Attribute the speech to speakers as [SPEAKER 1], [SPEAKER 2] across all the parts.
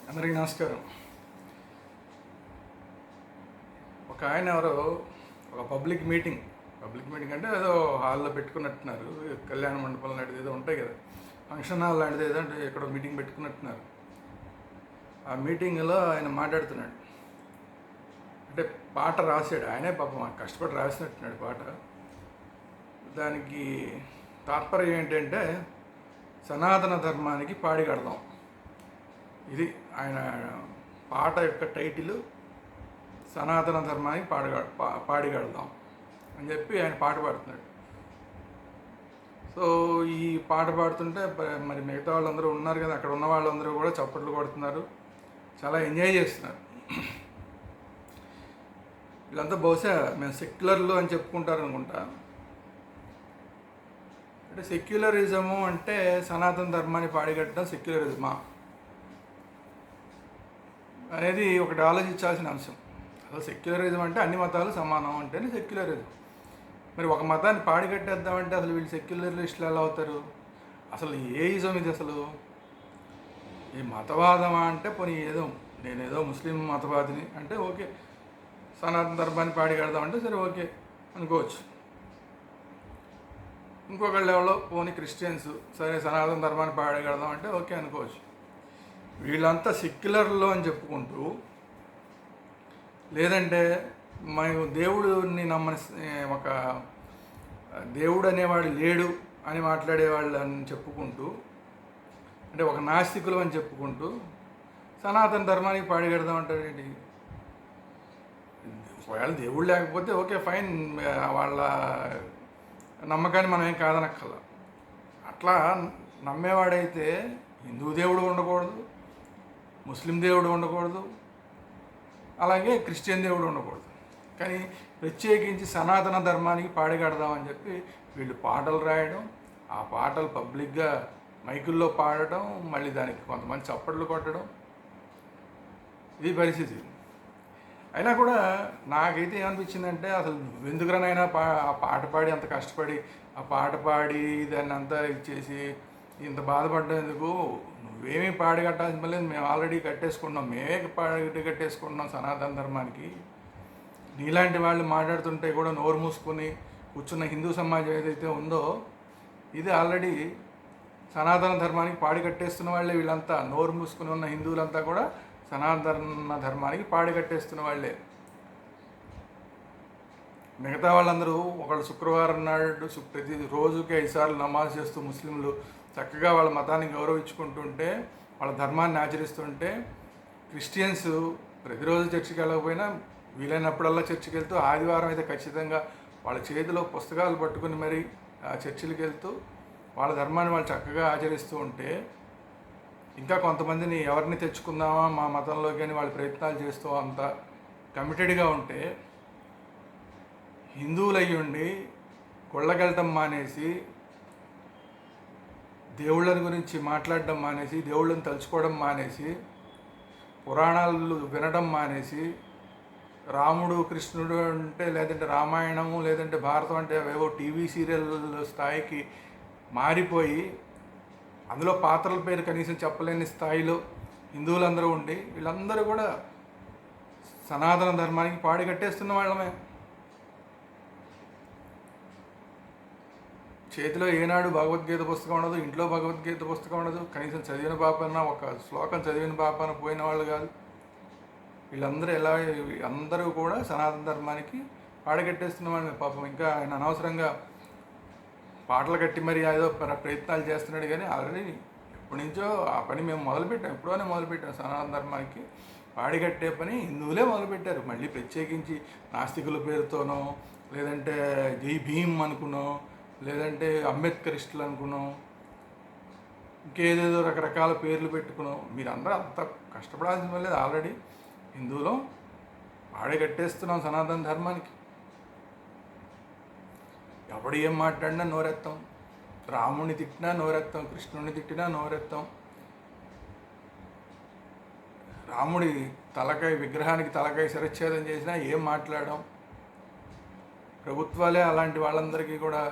[SPEAKER 1] అందరికీ నమస్కారం. ఒక ఆయన ఎవరో ఒక పబ్లిక్ మీటింగ్ అంటే ఏదో హాల్లో పెట్టుకున్నట్టున్నారు. కళ్యాణ మండపం లాంటిది ఏదో ఉంటాయి కదా, ఫంక్షన్ హాల్ లాంటిది ఏదో అంటే ఎక్కడో మీటింగ్ పెట్టుకున్నట్టున్నారు. ఆ మీటింగ్లో ఆయన మాట్లాడుతున్నాడు. అంటే పాట రాశాడు ఆయనే, పాపం కష్టపడి రాసినట్టున్నాడు పాట. దానికి తాత్పర్యం ఏంటంటే సనాతన ధర్మానికి పాడి కడదాం. ఇది ఆయన పాట యొక్క టైటిల్. సనాతన ధర్మానికి పాడిగడదాం అని చెప్పి ఆయన పాట పాడుతున్నాడు. సో ఈ పాట పాడుతుంటే మరి మిగతా వాళ్ళందరూ ఉన్నారు కదా, అక్కడ ఉన్న వాళ్ళందరూ కూడా చప్పట్లు కొడుతున్నారు, చాలా ఎంజాయ్ చేస్తున్నారు. వీళ్ళంతా బహుశా మేము సెక్యులర్లు అని చెప్పుకుంటారు అనుకుంటా. అంటే సెక్యులరిజము అంటే సనాతన ధర్మాన్ని పాడిగట్టడం సెక్యులరిజమా అనేది ఒకటి ఆలోచించాల్సిన అంశం. అసలు సెక్యులరిజం అంటే అన్ని మతాలు సమానం అంటేనే సెక్యులరిజం. మరి ఒక మతాన్ని పాడికట్టేద్దామంటే అసలు వీళ్ళు సెక్యులరిస్టులు ఎలా అవుతారు? అసలు ఏ ఇజం ఇది? అసలు ఈ మతవాదమా అంటే పోనీ నేనేదో ముస్లిం మతవాదిని అంటే ఓకే, సనాతన ధర్మాన్ని పాడికడదామంటే సరే ఓకే అనుకోవచ్చు. ఇంకొకళ్ళు ఎవరో పోనీ క్రిస్టియన్స్, సరే సనాతన ధర్మాన్ని పాడికడదాం అంటే ఓకే అనుకోవచ్చు. వీళ్ళంతా సెక్యులర్లో అని చెప్పుకుంటూ, లేదంటే మేము దేవుడిని ఒక దేవుడు అనేవాడు లేడు అని మాట్లాడేవాళ్ళు అని చెప్పుకుంటూ, అంటే ఒక నాస్తికులు అని చెప్పుకుంటూ సనాతన ధర్మానికి పాడిగడదాం అంటారు ఏంటి? ఒకవేళ దేవుడు లేకపోతే ఓకే ఫైన్, వాళ్ళ నమ్మకాన్ని మనం ఏం కాదనక్కల. అట్లా నమ్మేవాడైతే హిందూ దేవుడు ఉండకూడదు, ముస్లిం దేవుడు ఉండకూడదు, అలాగే క్రిస్టియన్ దేవుడు ఉండకూడదు. కానీ ప్రత్యేకించి సనాతన ధర్మానికి పాడిగడదామని చెప్పి వీళ్ళు పాటలు రాయడం, ఆ పాటలు పబ్లిక్గా మైకుల్లో పాడటం, మళ్ళీ దానికి కొంతమంది చప్పట్లు కొట్టడం, ఇది పరిస్థితి. అయినా కూడా నాకైతే ఏమనిపించిందంటే, అసలు నువ్వెందుకురానైనా ఆ పాట పాడి అంత కష్టపడి ఆ పాట పాడి దాన్ని అంతా ఇచ్చేసి ఇంత బాధపడ్డం ఎందుకు? నువ్వేమీ పాడి కట్టాల్సిన పని లేదు, మేము ఆల్రెడీ కట్టేసుకున్నాం, మేమే పాడి కట్టేసుకుంటున్నాం సనాతన ధర్మానికి. నీలాంటి వాళ్ళు మాట్లాడుతుంటే కూడా నోరు మూసుకొని కూర్చున్న హిందూ సమాజం ఏదైతే ఉందో, ఇది ఆల్రెడీ సనాతన ధర్మానికి పాడి కట్టేస్తున్న వాళ్ళే. వీళ్ళంతా నోరు మూసుకుని ఉన్న హిందువులంతా కూడా సనాతన ధర్మానికి పాడి కట్టేస్తున్న వాళ్ళే. మిగతా వాళ్ళందరూ ఒకళ్ళు శుక్రవారం నాడు ప్రతి రోజుకి 5 సార్లు నమాజ్ చేస్తూ ముస్లింలు చక్కగా వాళ్ళ మతాన్ని గౌరవించుకుంటుంటే, వాళ్ళ ధర్మాన్ని ఆచరిస్తుంటే, క్రిస్టియన్స్ ప్రతిరోజు చర్చికి వెళ్ళకపోయినా వీలైనప్పుడల్లా చర్చికి వెళ్తూ, ఆదివారం అయితే ఖచ్చితంగా వాళ్ళ చేతిలో పుస్తకాలు పట్టుకుని మరి ఆ చర్చిలకు వెళ్తూ వాళ్ళ ధర్మాన్ని వాళ్ళు చక్కగా ఆచరిస్తూ ఉంటే, ఇంకా కొంతమందిని ఎవరిని తెచ్చుకుందామా మా మతంలోకి అని వాళ్ళు ప్రయత్నాలు చేస్తూ అంత కమిటెడ్గా ఉంటే, హిందువులు అయ్యుండి గుళ్ళకెళ్ళటం మానేసి, దేవుళ్ళని గురించి మాట్లాడడం మానేసి, దేవుళ్ళని తలుచుకోవడం మానేసి, పురాణాలు వినడం మానేసి, రాముడు కృష్ణుడు అంటే లేదంటే రామాయణము లేదంటే భారతం అంటే ఏవో టీవీ సీరియల్ స్థాయికి మారిపోయి, అందులో పాత్రల పేరు కనీసం చెప్పలేని స్థాయిలో హిందువులందరూ ఉండి, వీళ్ళందరూ కూడా సనాతన ధర్మానికి పాడి కట్టేస్తున్న వాళ్ళమే. చేతిలో ఏనాడు భగవద్గీత పుస్తకం ఉండదు, ఇంట్లో భగవద్గీత పుస్తకం ఉండదు, కనీసం చదివిన పాపన ఒక శ్లోకం చదివిన పాపన పోయిన వాళ్ళు కాదు. వీళ్ళందరూ అందరూ కూడా సనాతన ధర్మానికి పాడగట్టేస్తున్న వాళ్ళు. పాపం ఇంకా ఆయన అనవసరంగా పాటలు కట్టి మరి ఏదో ప్రయత్నాలు చేస్తున్నాడు. కానీ ఆల్రెడీ ఎప్పటి నుంచో ఆ పని మేము ఎప్పుడోనే మొదలుపెట్టాం. సనాతన ధర్మానికి పాడిగట్టే పని హిందువులే మొదలుపెట్టారు. మళ్ళీ ప్రత్యేకించి నాస్తికుల పేరుతోనో, లేదంటే జై భీమ్ అనుకునో, లేదంటే అంబేద్కరిస్టులు అనుకున్నాం, ఇంకేదేదో రకరకాల పేర్లు పెట్టుకున్నాం. మీరందరూ అంత కష్టపడాల్సిన లేదు. ఆల్రెడీ హిందువులో పాడి కట్టేస్తున్నాం సనాతన ధర్మానికి. ఎవడు ఏం మాట్లాడినా నోరెత్తాం, రాముడిని తిట్టినా నోరెత్తాం, కృష్ణుడిని తిట్టినా నోరెత్తాం, రాముడి విగ్రహానికి తలకాయ శిరచ్ఛేదం చేసినా ఏం మాట్లాడడం. ప్రభుత్వాలే అలాంటి వాళ్ళందరికీ కూడా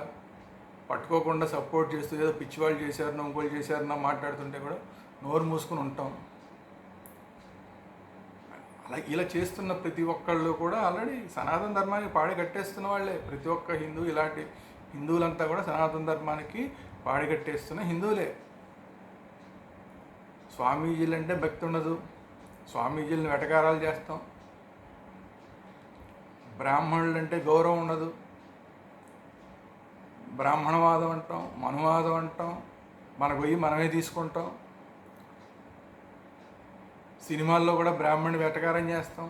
[SPEAKER 1] పట్టుకోకుండా సపోర్ట్ చేస్తూ ఏదో పిచ్చివాళ్ళు చేశారనో ఇంకోళ్ళు చేశారనో మాట్లాడుతుంటే కూడా నోరు మూసుకుని ఉంటాం. అలా ఇలా చేస్తున్న ప్రతి ఒక్కళ్ళు కూడా ఆల్రెడీ సనాతన ధర్మానికి పాడి కట్టేస్తున్న వాళ్ళే. ప్రతి ఒక్క హిందూ, ఇలాంటి హిందువులంతా కూడా సనాతన ధర్మానికి పాడి కట్టేస్తున్న హిందువులే. స్వామీజీలు అంటే భక్తి ఉండదు, స్వామీజీలను వెటకారాలు చేస్తాం. బ్రాహ్మణులు అంటే గౌరవం ఉండదు, బ్రాహ్మణవాదం అంటాం, మనువాదం అంటాం, మన గొయ్యి మనమే తీసుకుంటాం. సినిమాల్లో కూడా బ్రాహ్మణుని వెటకారం చేస్తాం.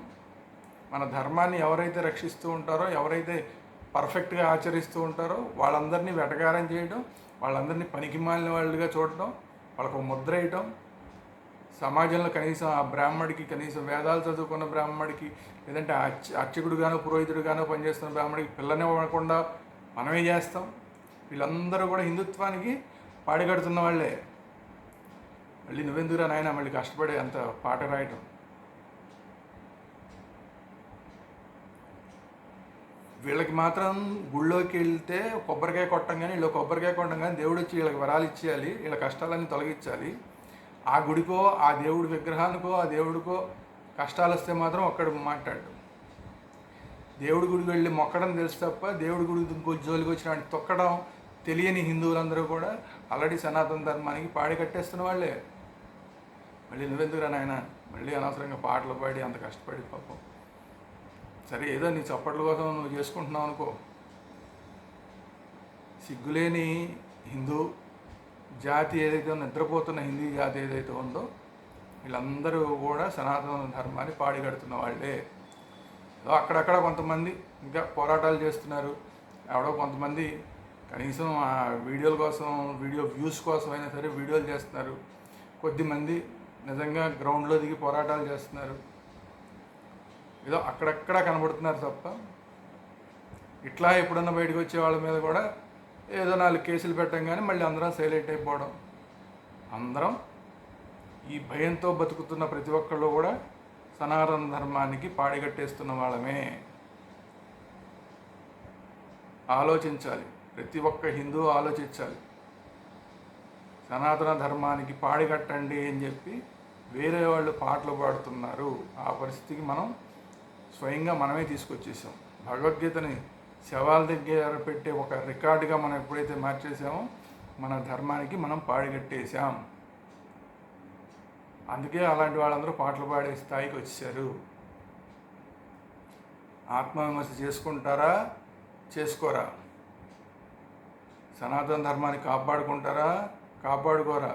[SPEAKER 1] మన ధర్మాన్ని ఎవరైతే రక్షిస్తూ ఉంటారో, ఎవరైతే పర్ఫెక్ట్గా ఆచరిస్తూ ఉంటారో వాళ్ళందరినీ వెటకారం చేయడం, వాళ్ళందరినీ పనికిమాలిన వాళ్ళుగా చూడటం, వాళ్ళకు ముద్ర వేయటం. సమాజంలో కనీసం ఆ బ్రాహ్మడికి, కనీసం వేదాలు చదువుకున్న బ్రాహ్మడికి, లేదంటే అర్చకుడుగానో పురోహితుడుగానో పనిచేస్తున్న బ్రాహ్మడికి పిల్లనివ్వకుండా మనమే చేస్తాం. వీళ్ళందరూ కూడా హిందుత్వానికి పాడిగడుతున్న వాళ్ళే. మళ్ళీ నువ్వెందుకురా నాయన మళ్ళీ కష్టపడే అంత పాట రాయటం. వీళ్ళకి మాత్రం గుళ్ళోకి వెళ్తే కొబ్బరికాయ కొట్టంగానే, వీళ్ళు కొబ్బరికాయ కొట్టంగానే దేవుడు వచ్చి వీళ్ళకి వరాలు ఇచ్చేయాలి, వీళ్ళ కష్టాలన్నీ తొలగించాలి. ఆ గుడికో, ఆ దేవుడి విగ్రహానికో, ఆ దేవుడికో కష్టాలు వస్తే మాత్రం ఒక్కడు మాట్లాడు. దేవుడి గుడికి వెళ్ళి మొక్కడం తెలుసు తప్ప దేవుడి గుడి జోలికి వచ్చిన తొక్కడం తెలియని హిందువులందరూ కూడా ఆల్రెడీ సనాతన ధర్మానికి పాడి కట్టేస్తున్న వాళ్ళే. మళ్ళీ నువ్వెందుకురా నాయన మళ్ళీ అనవసరంగా పాటలు పాడి అంత కష్టపడి పాపం. సరే ఏదో నీ చప్పట్ల కోసం నువ్వు చేసుకుంటున్నావు అనుకో. సిగ్గులేని హిందూ జాతి ఏదైతే ఉందో, నిద్రపోతున్న హిందూ జాతి ఏదైతే ఉందో, వీళ్ళందరూ కూడా సనాతన ధర్మాన్ని పాడిగడుతున్న వాళ్ళే. అక్కడక్కడ కొంతమంది ఇంకా పోరాటాలు చేస్తున్నారు. ఎవడో కొంతమంది కనీసం ఆ వీడియోల కోసం, వీడియో వ్యూస్ కోసం అయినా సరే వీడియోలు చేస్తున్నారు. కొద్దిమంది నిజంగా గ్రౌండ్లో దిగి పోరాటాలు చేస్తున్నారు. ఏదో అక్కడక్కడ కనబడుతున్నారు తప్ప ఇట్లా ఎప్పుడన్నా బయటకు వచ్చే వాళ్ళ మీద కూడా ఏదో 4 కేసులు పెట్టంగానే మళ్ళీ అందరం సైలెంట్ అయిపోవడం. అందరం ఈ భయంతో బతుకుతున్న ప్రతి ఒక్కళ్ళు కూడా సనాతన ధర్మానికి పాడిగట్టేస్తున్న వాళ్ళమే. ఆలోచించాలి, ప్రతి ఒక్క హిందూ ఆలోచించాలి. సనాతన ధర్మానికి పాడిగట్టండి అని చెప్పి వేరే వాళ్ళు పాటలు పాడుతున్నారు. ఆ పరిస్థితికి మనం స్వయంగా మనమే తీసుకొచ్చేసాం. భగవద్గీతని శవాల దగ్గర పెట్టే ఒక రికార్డుగా మనం ఎప్పుడైతే మార్చేసామో మన ధర్మానికి మనం పాడిగట్టేశాం. అందుకే అలాంటి వాళ్ళందరూ పాటలు పాడే స్థాయికి వచ్చేసారు. ఆత్మవిమర్శ చేసుకుంటారా, చేసుకోరా? సనాతన ధర్మాన్ని కాపాడుకుంటారా, కాపాడుకోరా?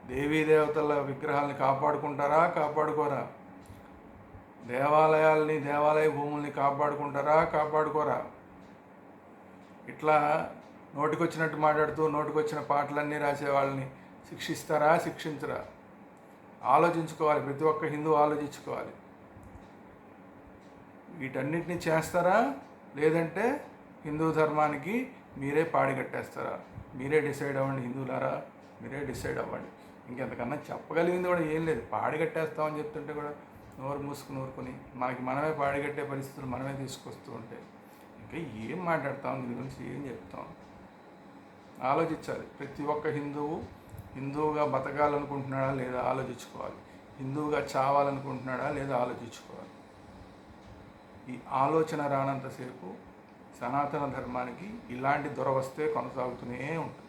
[SPEAKER 1] దేవీ దేవతల విగ్రహాలని కాపాడుకుంటారా, కాపాడుకోరా? దేవాలయాల్ని, దేవాలయ భూముల్ని కాపాడుకుంటారా, కాపాడుకోరా? ఇట్లా నోటికొచ్చినట్టు మాట్లాడుతూ నోటికొచ్చిన పాటలన్నీ రాసే వాళ్ళని శిక్షిస్తారా, శిక్షించరా? ఆలోచించుకోవాలి. ప్రతి ఒక్క హిందూ ఆలోచించుకోవాలి. వీటన్నిటిని చేస్తారా, లేదంటే హిందూ ధర్మానికి మీరే పాడిగట్టేస్తారా? మీరే డిసైడ్ అవ్వండి హిందువులారా, మీరే డిసైడ్ అవ్వండి. ఇంకెంతకన్నా చెప్పగలిగింది కూడా ఏం లేదు. పాడిగట్టేస్తామని చెప్తుంటే కూడా నోరు మూసుకుని ఊరుకొని మనకి మనమే పాడిగట్టే పరిస్థితులు మనమే తీసుకొస్తూ ఉంటే ఇంకా ఏం మాట్లాడతాం, దీని గురించి ఏం చెప్తాం? ఆలోచించాలి. ప్రతి ఒక్క హిందువుగా బతకాలనుకుంటున్నాడా లేదా ఆలోచించుకోవాలి. హిందువుగా చావాలనుకుంటున్నాడా లేదా ఆలోచించుకోవాలి. ఈ ఆలోచన రానంతసేపు సనాతన ధర్మానికి ఇలాంటి దురవస్థే కొనసాగుతూనే ఉంటుంది.